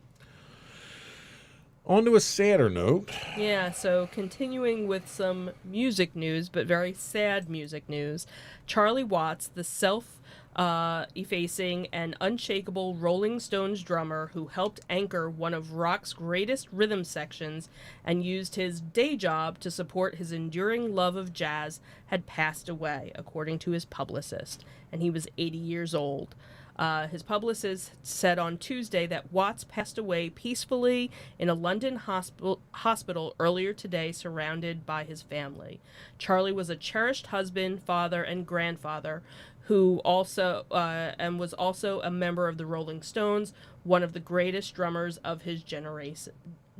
On to a sadder note. Yeah, so continuing with some music news, but very sad music news. Charlie Watts, the self-effacing and unshakable Rolling Stones drummer who helped anchor one of rock's greatest rhythm sections and used his day job to support his enduring love of jazz, had passed away, according to his publicist, and he was 80 years old. His publicist said on Tuesday that Watts passed away peacefully in a London hospital earlier today, surrounded by his family. Charlie was a cherished husband, father, and grandfather who also and was also a member of the Rolling Stones, one of the greatest drummers of his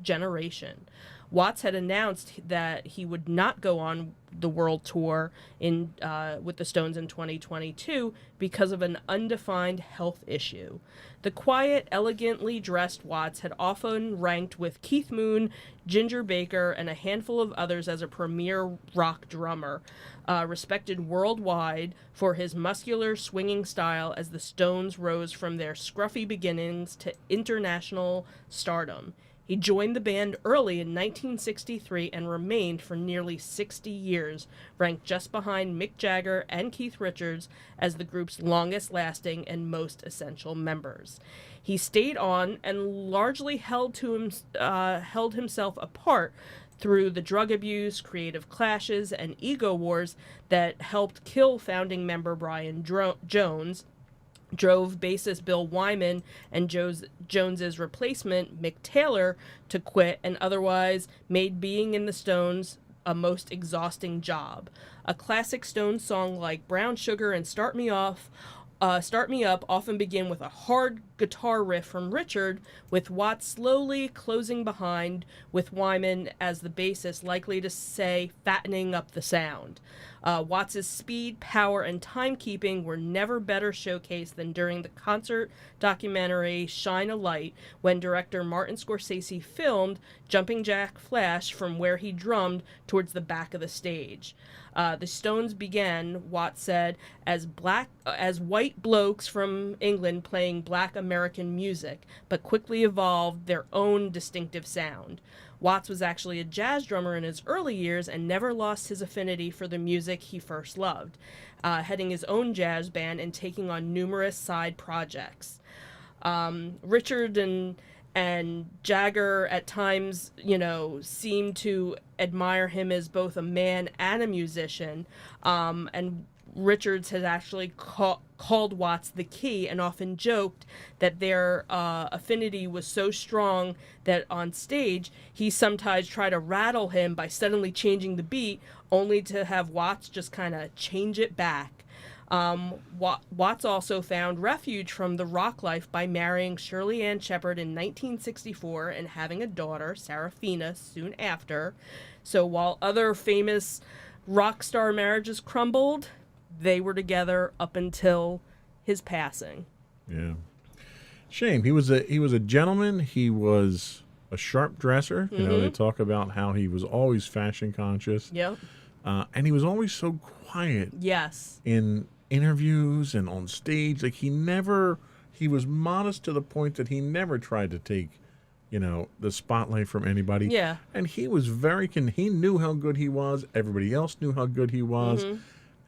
generation. Watts had announced that he would not go on the world tour with the Stones in 2022 because of an undefined health issue. The quiet, elegantly dressed Watts had often ranked with Keith Moon, Ginger Baker, and a handful of others as a premier rock drummer, respected worldwide for his muscular, swinging style as the Stones rose from their scruffy beginnings to international stardom. He joined the band early in 1963 and remained for nearly 60 years, ranked just behind Mick Jagger and Keith Richards as the group's longest-lasting and most essential members. He stayed on and largely held himself apart through the drug abuse, creative clashes, and ego wars that helped kill founding member Brian Jones, drove bassist Bill Wyman and Jones's replacement, Mick Taylor, to quit, and otherwise made being in the Stones a most exhausting job. A classic Stones song like Brown Sugar and Start Me Up often begin with a hard guitar riff from Richard, with Watts slowly closing behind, with Wyman as the bassist, likely to say fattening up the sound. Watts' speed, power, and timekeeping were never better showcased than during the concert documentary Shine a Light, when director Martin Scorsese filmed Jumping Jack Flash from where he drummed towards the back of the stage. The Stones began, Watts said, as white blokes from England playing black American music, but quickly evolved their own distinctive sound. Watts was actually a jazz drummer in his early years and never lost his affinity for the music he first loved, heading his own jazz band and taking on numerous side projects. Richard and Jagger at times, seemed to admire him as both a man and a musician, and Richards had actually called Watts the key and often joked that their affinity was so strong that on stage he sometimes tried to rattle him by suddenly changing the beat, only to have Watts just kind of change it back. Watts also found refuge from the rock life by marrying Shirley Ann Shepard in 1964 and having a daughter, Serafina, soon after. So while other famous rock star marriages crumbled, they were together up until his passing. Yeah. Shame. He was a gentleman. He was a sharp dresser. You know, they talk about how he was always fashion conscious. Yep. And he was always so quiet. Yes. In interviews and on stage. Like, he was modest to the point that he never tried to take, you know, the spotlight from anybody. Yeah. And he was he knew how good he was. Everybody else knew how good he was.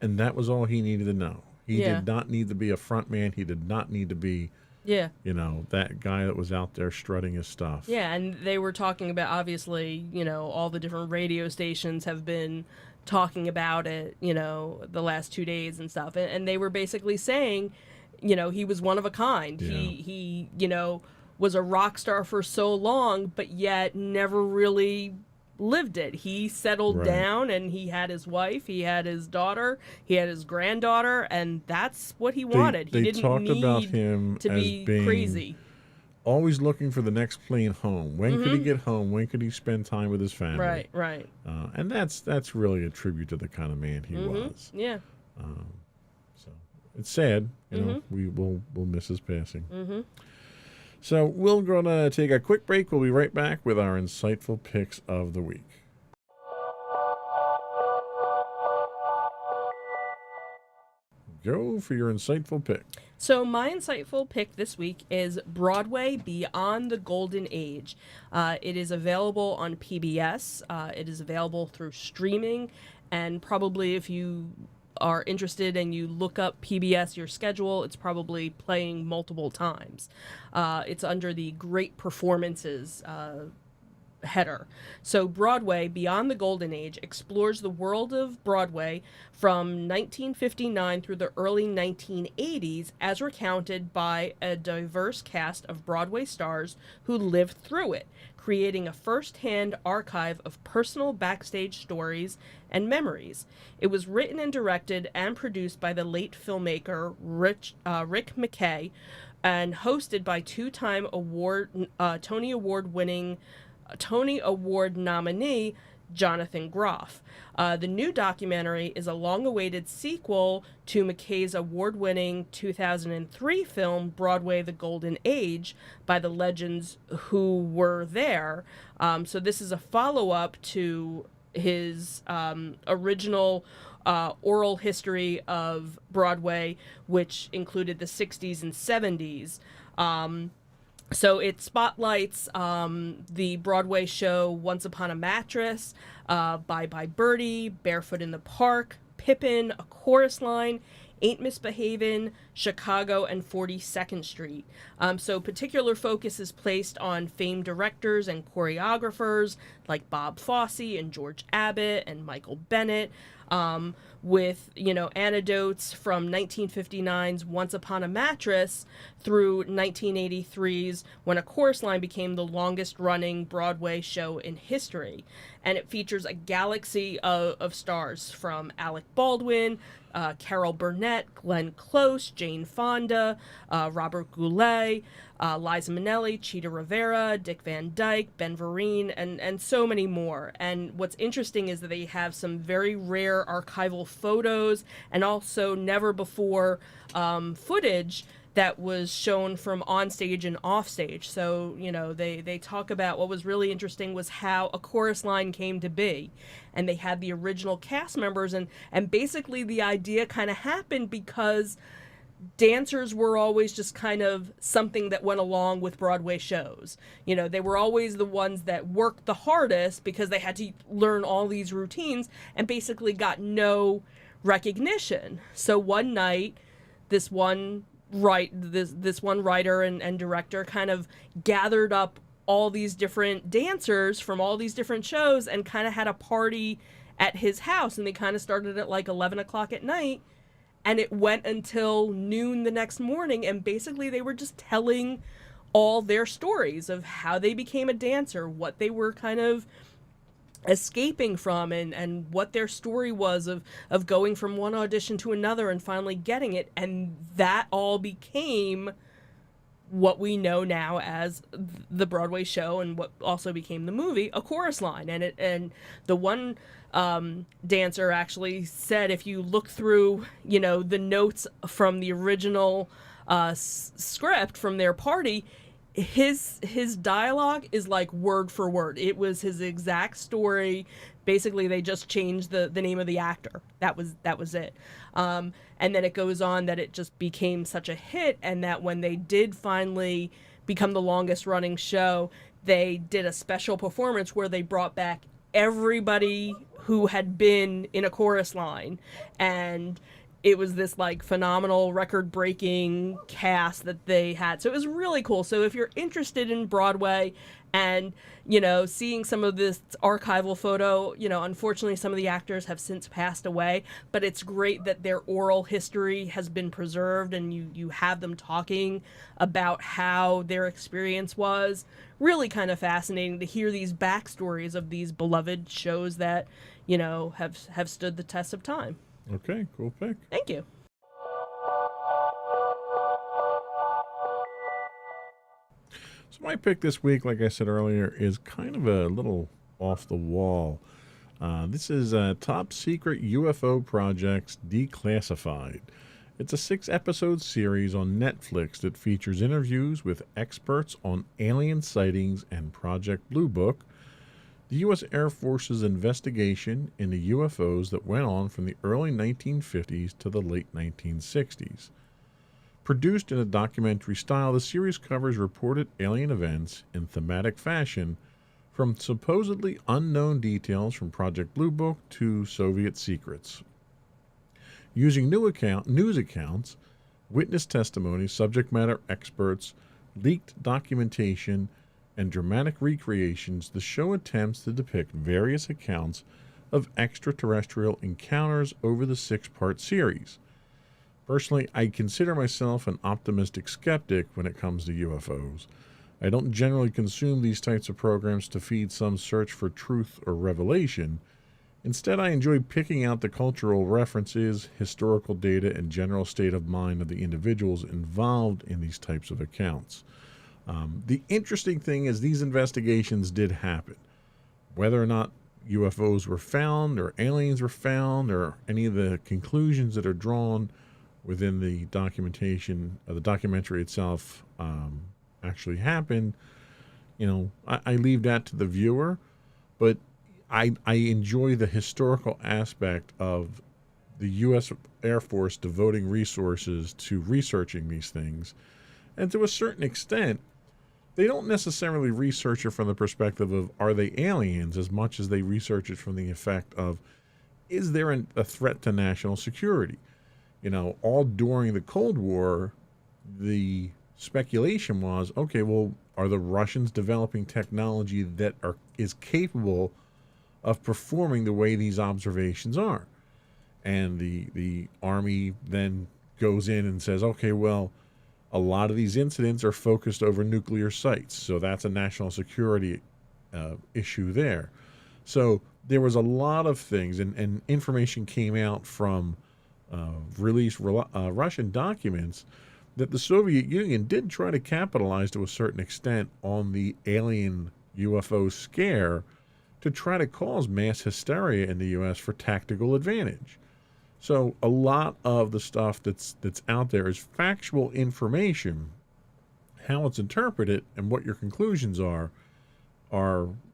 And that was all he needed to know. He did not need to be a front man. He did not need to be, you know, that guy that was out there strutting his stuff. Yeah, and they were talking about, obviously, you know, all the different radio stations have been talking about it, you know, the last 2 days and stuff. And they were basically saying, you know, he was one of a kind. Yeah. He, you know, was a rock star for so long, but yet never really lived it. He settled down, and he had his wife, he had his daughter, he had his granddaughter, and that's what he wanted. He didn't talked need about him to as be being crazy. Always looking for the next plane home. When could he get home? When could he spend time with his family? Right. And that's really a tribute to the kind of man he was. Yeah. So it's sad, you know. We'll miss his passing. So we're gonna take a quick break. We'll be right back with our insightful picks of the week. Go for your insightful pick. So my insightful pick this week is Broadway Beyond the Golden Age. It is available on PBS. It is available through streaming, and probably if you are interested and you look up PBS, your schedule, it's probably playing multiple times. It's under the Great Performances header. So Broadway Beyond the Golden Age explores the world of Broadway from 1959 through the early 1980s as recounted by a diverse cast of Broadway stars who lived through it, creating a first-hand archive of personal backstage stories and memories. It was written and directed and produced by the late filmmaker Rick McKay and hosted by two-time Tony Award nominee Jonathan Groff. The new documentary is a long-awaited sequel to McKay's award-winning 2003 film Broadway: The Golden Age by the legends who were there. So this is a follow-up to his original oral history of Broadway, which included the 60s and 70s. So it spotlights the Broadway show Once Upon a Mattress, Bye Bye Birdie, Barefoot in the Park, Pippin, A Chorus Line, Ain't Misbehavin', Chicago, and 42nd Street. So particular focus is placed on famed directors and choreographers like Bob Fosse and George Abbott and Michael Bennett, with, you know, anecdotes from 1959's Once Upon a Mattress through 1983's When A Chorus Line became the longest-running Broadway show in history. And it features a galaxy of stars from Alec Baldwin, Carol Burnett, Glenn Close, Jane Fonda, Robert Goulet, Liza Minnelli, Cheetah Rivera, Dick Van Dyke, Ben Vereen, and so many more. And what's interesting is that they have some very rare archival photos and also never before footage that was shown from onstage and offstage. So, you know, they talk about what was really interesting was how A Chorus Line came to be. And they had the original cast members, and basically the idea kind of happened because dancers were always just kind of something that went along with Broadway shows. You know, they were always the ones that worked the hardest because they had to learn all these routines and basically got no recognition. So one night, this one writer and director kind of gathered up all these different dancers from all these different shows and kind of had a party at his house, and they kind of started at like 11 o'clock at night, and it went until noon the next morning, and basically they were just telling all their stories of how they became a dancer, what they were kind of escaping from, and what their story was of going from one audition to another and finally getting it. And that all became what we know now as the Broadway show, and what also became the movie, A Chorus Line. And the one dancer actually said, if you look through, you know, the notes from the original script from their party, his dialogue is like word for word. It was his exact story. Basically, they just changed the name of the actor. That was it. And then it goes on that it just became such a hit, and that when they did finally become the longest running show, they did a special performance where they brought back everybody who had been in a chorus line, and it was this like phenomenal record breaking cast that they had. So it was really cool. So if you're interested in Broadway and, seeing some of this archival photo, unfortunately some of the actors have since passed away, but it's great that their oral history has been preserved and you have them talking about how their experience was. Really kind of fascinating to hear these backstories of these beloved shows that, have stood the test of time. Okay, cool pick. Thank you. So my pick this week, like I said earlier, is kind of a little off the wall. This is Top Secret UFO Projects Declassified. It's a 6-episode series on Netflix that features interviews with experts on alien sightings and Project Blue Book, the U.S. Air Force's investigation into UFOs that went on from the early 1950s to the late 1960s. Produced in a documentary style, the series covers reported alien events in thematic fashion, from supposedly unknown details from Project Blue Book to Soviet secrets. Using news accounts, witness testimony, subject matter experts, leaked documentation, and dramatic recreations, the show attempts to depict various accounts of extraterrestrial encounters over the 6-part series. Personally, I consider myself an optimistic skeptic when it comes to UFOs. I don't generally consume these types of programs to feed some search for truth or revelation. Instead, I enjoy picking out the cultural references, historical data, and general state of mind of the individuals involved in these types of accounts. The interesting thing is these investigations did happen. Whether or not UFOs were found or aliens were found or any of the conclusions that are drawn within the documentation of the documentary itself actually happened, I leave that to the viewer, but I enjoy the historical aspect of the U.S. Air Force devoting resources to researching these things. And to a certain extent, they don't necessarily research it from the perspective of are they aliens as much as they research it from the effect of is there a threat to national security? All during the Cold War, the speculation was, okay, well, are the Russians developing technology that is capable of performing the way these observations are? And the Army then goes in and says, okay, well, a lot of these incidents are focused over nuclear sites, so that's a national security issue there. So there was a lot of things, and information came out from released Russian documents that the Soviet Union did try to capitalize to a certain extent on the alien UFO scare to try to cause mass hysteria in the U.S. for tactical advantage. So a lot of the stuff that's out there is factual information. How it's interpreted and what your conclusions are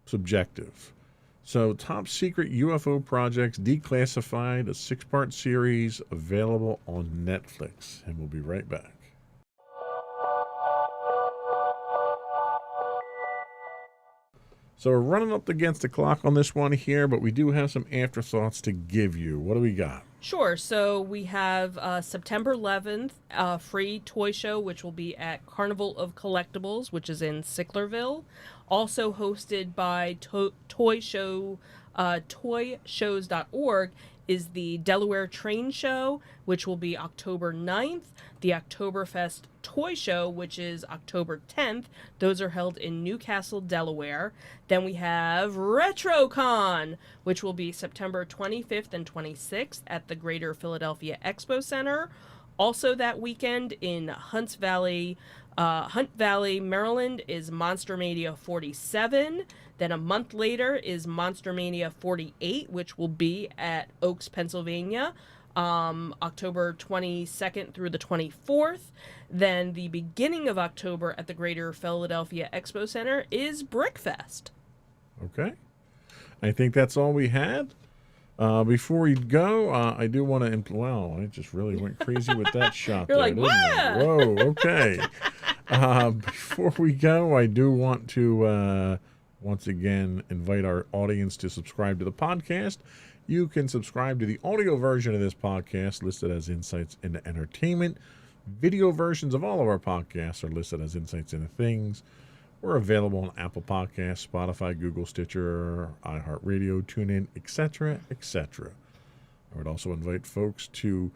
subjective. So Top Secret UFO Projects Declassified, a 6-part series available on Netflix. And we'll be right back. So we're running up against the clock on this one here, but we do have some afterthoughts to give you. What do we got? Sure. So we have September 11th, a free toy show, which will be at Carnival of Collectibles, which is in Sicklerville. Also hosted by toyshows.org is the Delaware Train Show, which will be October 9th. The Oktoberfest Toy Show, which is October 10th. Those are held in Newcastle, Delaware. Then we have RetroCon, which will be September 25th and 26th at the Greater Philadelphia Expo Center. Also that weekend in Hunt Valley, Maryland is Monster Mania 47. Then a month later is Monster Mania 48, which will be at Oaks, Pennsylvania, October 22nd through the 24th. Then the beginning of October at the Greater Philadelphia Expo Center is Brickfest. Okay. I think that's all we had. Before we go, I do want to... Wow, I just really went crazy with that shot. You're there, like, didn't I? "Whoa!" Whoa, okay. Before we go, I do want to once again invite our audience to subscribe to the podcast. You can subscribe to the audio version of this podcast listed as Insights into Entertainment. Video versions of all of our podcasts are listed as Insights into Things. We're available on Apple Podcasts, Spotify, Google, Stitcher, iHeartRadio, TuneIn, etc., etc. I would also invite folks to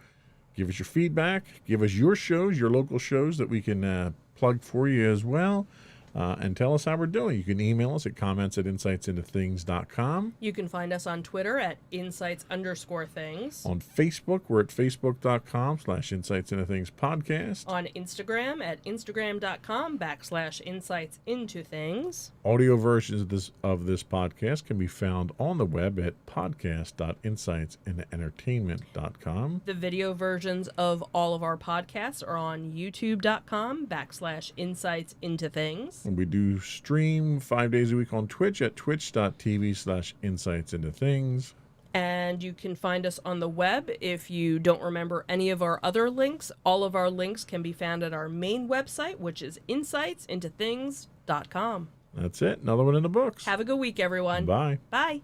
give us your feedback, give us your shows, your local shows that we can plug for you as well, and tell us how we're doing. You can email us at comments@insightsintothings.com. You can find us on Twitter at insights_things. On Facebook, we're at facebook.com/insightsintothingspodcast. On Instagram at instagram.com/insightsintothings. Audio versions of this podcast can be found on the web at podcast.insightsintoentertainment.com. The video versions of all of our podcasts are on youtube.com/insightsintothings. And we do stream 5 days a week on Twitch at twitch.tv/insightsintothings. And you can find us on the web. If you don't remember any of our other links, all of our links can be found at our main website, which is insightsintothings.com. That's it. Another one in the books. Have a good week, everyone. Bye. Bye.